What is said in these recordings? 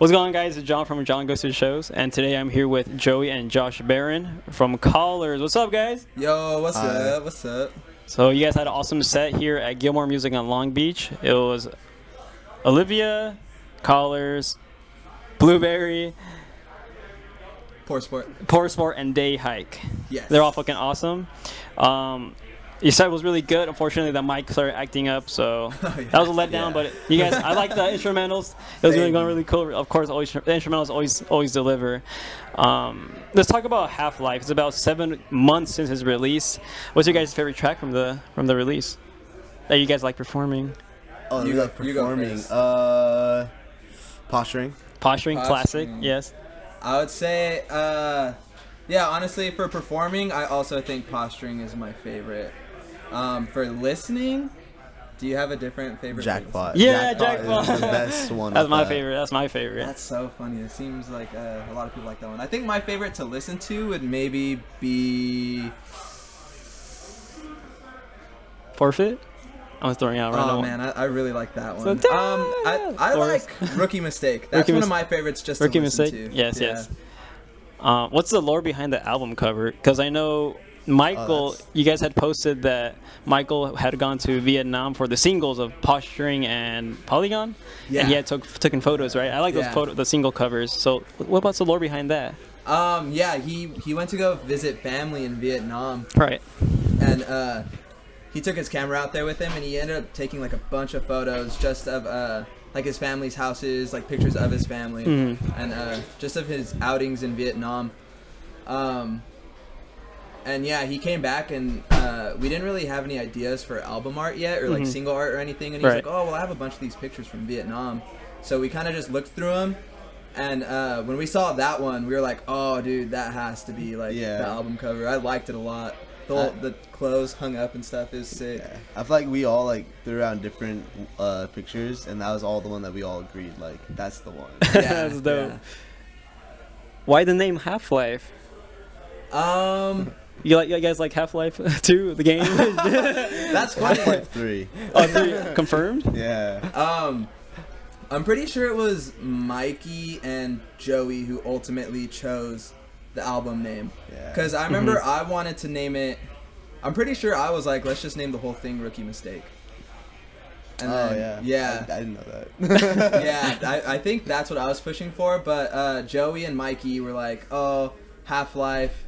What's going on, guys? It's John from John Goes to Shows, and today I'm here with Joey and Josh Barron from Callers. What's up, guys? Yo, what's up? What's up? So you guys had an awesome set here at Gilmore Music on Long Beach. It was Alyvia, Callers, Blueberry, poorsport, and Day Hike. Yes. They're all fucking awesome. Your set was really good. Unfortunately, the mic started acting up, so that was a letdown. But you guys, I like the instrumentals. It was really going really cool. Of course, always the instrumentals always deliver. Let's talk about Half-Life. It's about 7 months since its release. What's your guys' favorite track from the release that you guys like performing? Oh, you like performing? Posturing. Posturing, classic. Yes. I would say, yeah. Honestly, for performing, I also think Posturing is my favorite. For listening, do you have a different favorite? Jackpot. Yeah, Jackpot is the best one. That's my favorite. That's my favorite. That's so funny. It seems like a lot of people like that one. I think my favorite to listen to would maybe be Forfeit. I was throwing out random. Oh man, I really like that one. So, I like Rookie Mistake. That's one of my favorites. Just Rookie to listen Mistake. to. Yes, yeah. yes. What's the lore behind the album cover? Because I know Michael, you guys had posted that Michael had gone to Vietnam for the singles of Posturing and Polygon. Yeah. And he had taken photos, right? I like those the single covers. So what about the lore behind that? Yeah, he went to go visit family in Vietnam. Right. And he took his camera out there with him, and he ended up taking like a bunch of photos just of like his family's houses, like pictures of his family, and just of his outings in Vietnam. And yeah, he came back, and we didn't really have any ideas for album art yet, or like single art or anything. And he's like, "Oh, well, I have a bunch of these pictures from Vietnam." So we kind of just looked through them, and when we saw that one, we were like, "Oh, dude, that has to be like the album cover." I liked it a lot. The clothes hung up and stuff is sick. Yeah. I feel like we all like threw around different pictures, and that was all the one that we all agreed like that's the one. Yeah, that's dope. Yeah. Why the name Half-Life? You guys like Half-Life 2, the game? That's funny. Half-Life 3. Oh, 3 confirmed? Yeah. I'm pretty sure it was Mikey and Joey who ultimately chose the album name. Because I remember I wanted to name it, I'm pretty sure I was like, let's just name the whole thing Rookie Mistake. And yeah. I didn't know that. Yeah, I think that's what I was pushing for, but Joey and Mikey were like, oh, Half-Life.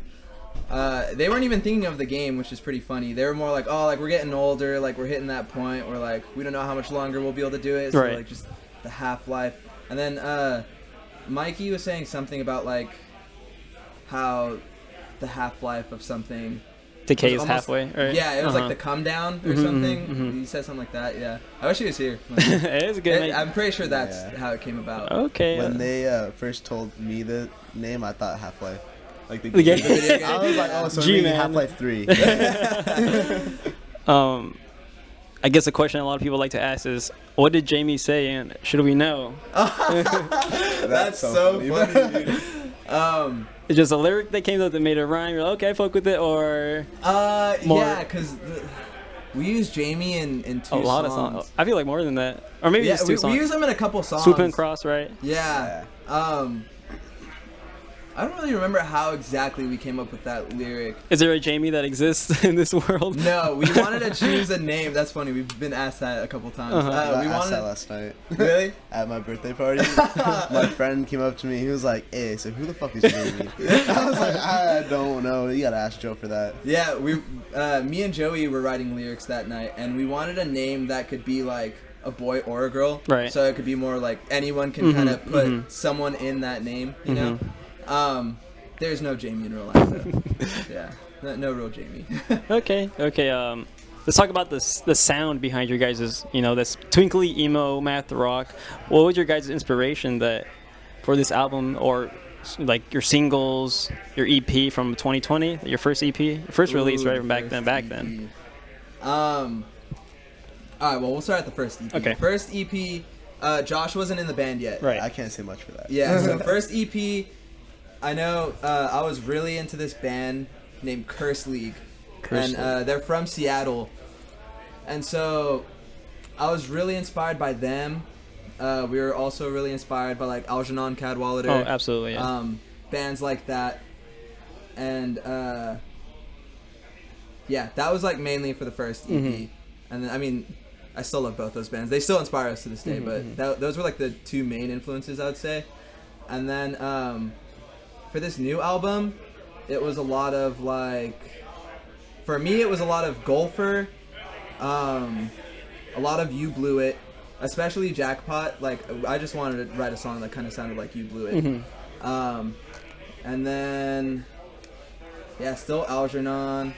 They weren't even thinking of the game, which is pretty funny. They were more like, oh, like we're getting older, like we're hitting that point where like we don't know how much longer we'll be able to do it, so like just the Half-Life. And then Mikey was saying something about like how the half-life of something decays halfway, right? Yeah, it was like the come down or something. He said something like that. Yeah, I wish he was here. It is good. I'm pretty sure that's how it came about. Okay. When they first told me the name, I thought Half-Life, like the game. I was like, oh, so maybe Half-Life 3. I guess the question a lot of people like to ask is, what did Jamie say, and should we know? That's so funny, dude. It's just a lyric that came up that made a rhyme. You're like, okay, fuck with it, or more? Yeah, because we use Jamie in 2 songs. A lot of songs. I feel like more than that, or maybe just 2 songs. We use them in a couple songs. Swoop and Cross, right? Yeah. I don't really remember how exactly we came up with that lyric. Is there a Jamie that exists in this world? No, we wanted to choose a name. That's funny. We've been asked that a couple times. We asked that last night. Really? At my birthday party. My friend came up to me. He was like, hey, so who the fuck is Jamie? I was like, I don't know. You gotta ask Joe for that. Yeah, me and Joey were writing lyrics that night, and we wanted a name that could be like a boy or a girl. Right. So it could be more like anyone can kind of put someone in that name, you know? There's no Jamie in real life, though. Yeah, no real Jamie. Okay. Let's talk about the sound behind your guys', this twinkly emo math rock. What was your guys' inspiration for this album, or like your singles, your EP from 2020, your first EP, release, right, from back then? All right, well, we'll start at the first EP. Okay. First EP, Josh wasn't in the band yet. Right. I can't say much for that. Yeah, so first EP, I know I was really into this band named Curse League. And they're from Seattle. And so I was really inspired by them we were also really inspired by like Algernon Cadwallader. Oh, absolutely. Yeah. Bands like that, and yeah, that was like mainly for the first EP. And then, I mean, I still love both those bands. They still inspire us to this day, but those were like the two main influences, I would say. And then for this new album, it was a lot of like, for me, it was a lot of Golfer, a lot of You Blew It, especially Jackpot. Like, I just wanted to write a song that kind of sounded like You Blew It. And then, yeah, still Algernon.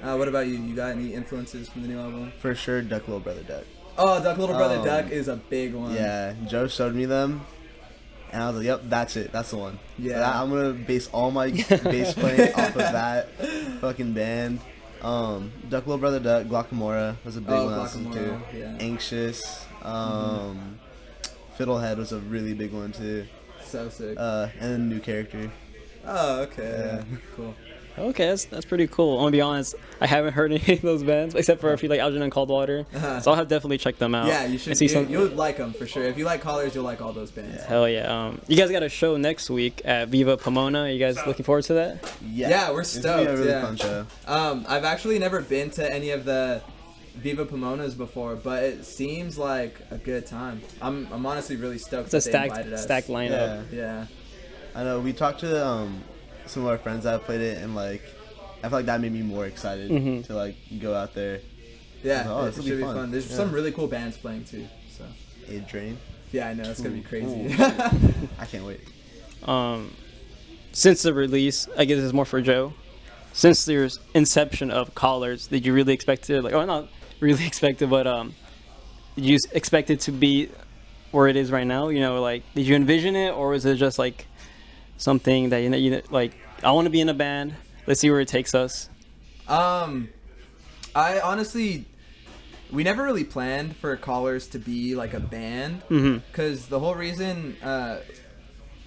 What about you? You got any influences from the new album? For sure, Duck Little Brother Duck. Oh, Duck Little Brother Duck is a big one. Yeah, Joe showed me them, and I was like, "Yep, that's it. That's the one." Yeah, so I'm gonna base all my bass playing off of that fucking band. Duck Little Brother Duck, Guacamora was a big one I listened to. Yeah. Anxious, Fiddlehead was a really big one too. So sick. And then New Character. Oh, okay. Yeah. Cool. Okay, that's pretty cool. I'm gonna be honest, I haven't heard any of those bands except for a few like Algernon Coldwater. So I'll have definitely check them out. Yeah, you should. You'll like them for sure. If you like Colors, you'll like all those bands. Yeah. Hell yeah. You guys got a show next week at Viva Pomona. You guys looking forward to that? Yeah, we're stoked. It's gonna be a really fun show. I've actually never been to any of the Viva Pomonas before, but it seems like a good time. I'm honestly really stoked. It's a that they invited us. stacked lineup. Yeah. I know. We talked to some of our friends that have played it, and like, I feel like that made me more excited to like go out there. Yeah, it should be fun. There's some really cool bands playing too. So. A-Drain. Yeah, I know it's gonna be crazy. I can't wait. Since the release, I guess this is more for Joe. Since your inception of Colors, did you really expect it? Like, or not really expect it, but did you expect it to be where it is right now? You know, like, did you envision it, or was it just like something that you like? I want to be in a band. Let's see where it takes us. I honestly, we never really planned for Colors to be like a band, because the whole reason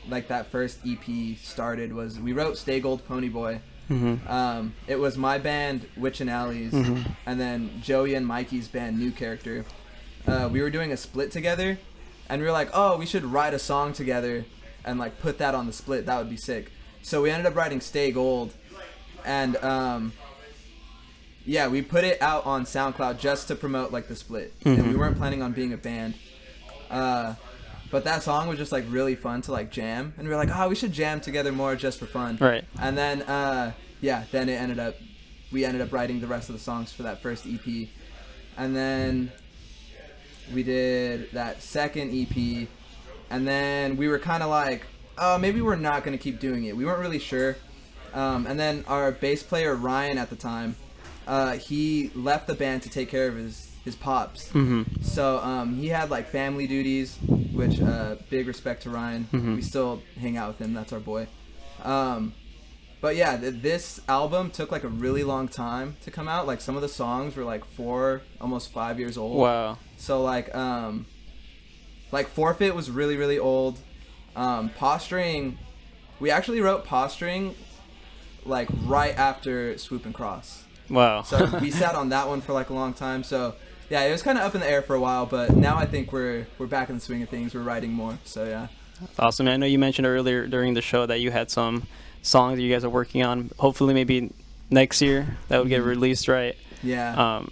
like that first EP started was we wrote Stay Gold Pony Boy. It was my band Witch and Alleys, and then Joey and Mikey's band New Character. We were doing a split together, and we were like, oh, we should write a song together and like put that on the split. That would be sick. So we ended up writing Stay Gold, and yeah, we put it out on SoundCloud just to promote like the split, and we weren't planning on being a band. But that song was just like really fun to like jam, and we were like, oh, we should jam together more just for fun. Right. And then then we ended up writing the rest of the songs for that first EP, and then we did that second EP, and then we were kind of like, oh, maybe we're not gonna keep doing it. We weren't really sure. And then our bass player Ryan at the time, he left the band to take care of his pops. So he had like family duties, which big respect to Ryan. We still hang out with him. That's our boy. But yeah, this album took like a really long time to come out. Like some of the songs were like 4, almost 5 years old. Wow. So like Forfeit was really, really old. Posturing, we actually wrote Posturing like right after Swoop and Cross. Wow. So we sat on that one for like a long time. So yeah, it was kind of up in the air for a while, but now I think we're back in the swing of things. We're writing more. So yeah. Awesome. I know you mentioned earlier during the show that you had some songs that you guys are working on. Hopefully maybe next year that would get released, right? Yeah.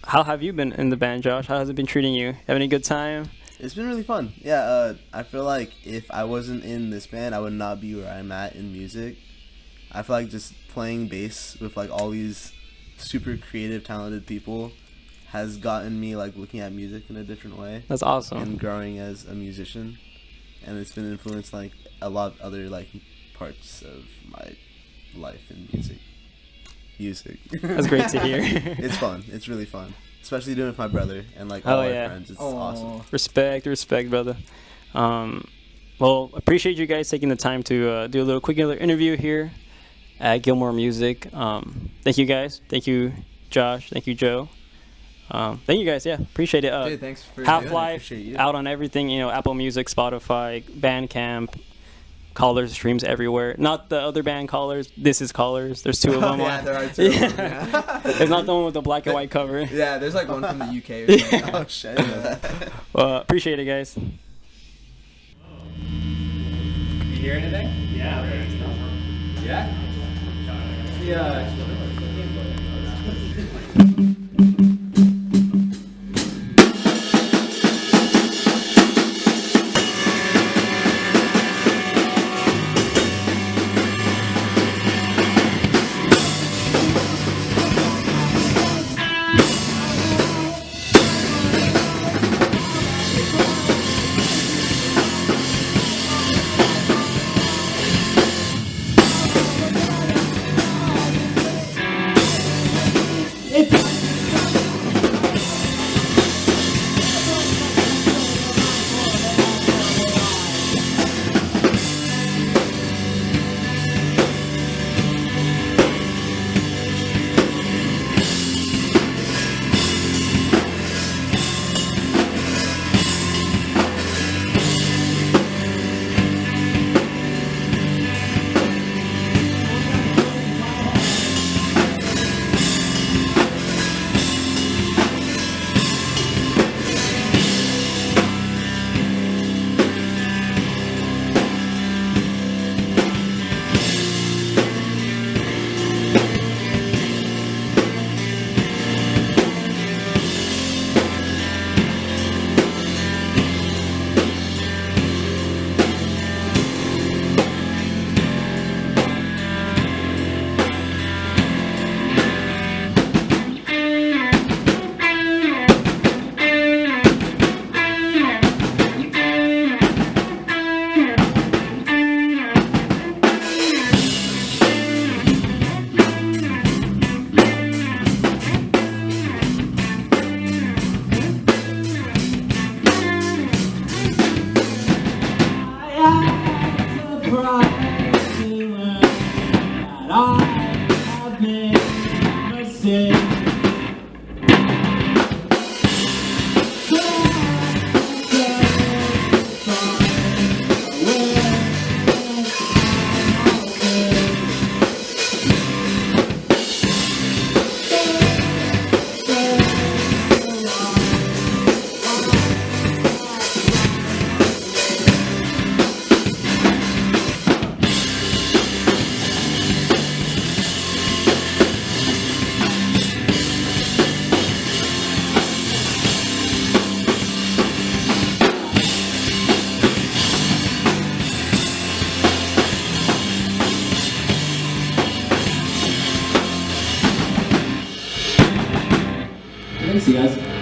How have you been in the band, Josh? How has it been treating you? Having a good time? It's been really fun. Yeah, I feel like if I wasn't in this band, I would not be where I'm at in music. I feel like just playing bass with like all these super creative, talented people has gotten me like looking at music in a different way. That's awesome. And growing as a musician, and it's been influenced like a lot of other like parts of my life in music. That's great to hear. It's fun. It's really fun, especially doing it with my brother and like all our friends. It's awesome. Respect, brother. Well, appreciate you guys taking the time to do a little quick interview here at Gilmore Music. Thank you guys. Thank you, Josh. Thank you, Joe. Thank you guys. Yeah, appreciate it. Dude, thanks for Half-Life out on everything. Apple Music, Spotify, Bandcamp, Colors streams everywhere. Not the other band Colors. This is Colors. There's 2 of them. Yeah, there are 2 of them. Yeah. It's not the one with the black and white cover. Yeah, there's like one from the UK or something. Oh shit. I didn't know that. Well, appreciate it, guys. You hear anything? Yeah. Yeah? Yeah. Thanks, you guys.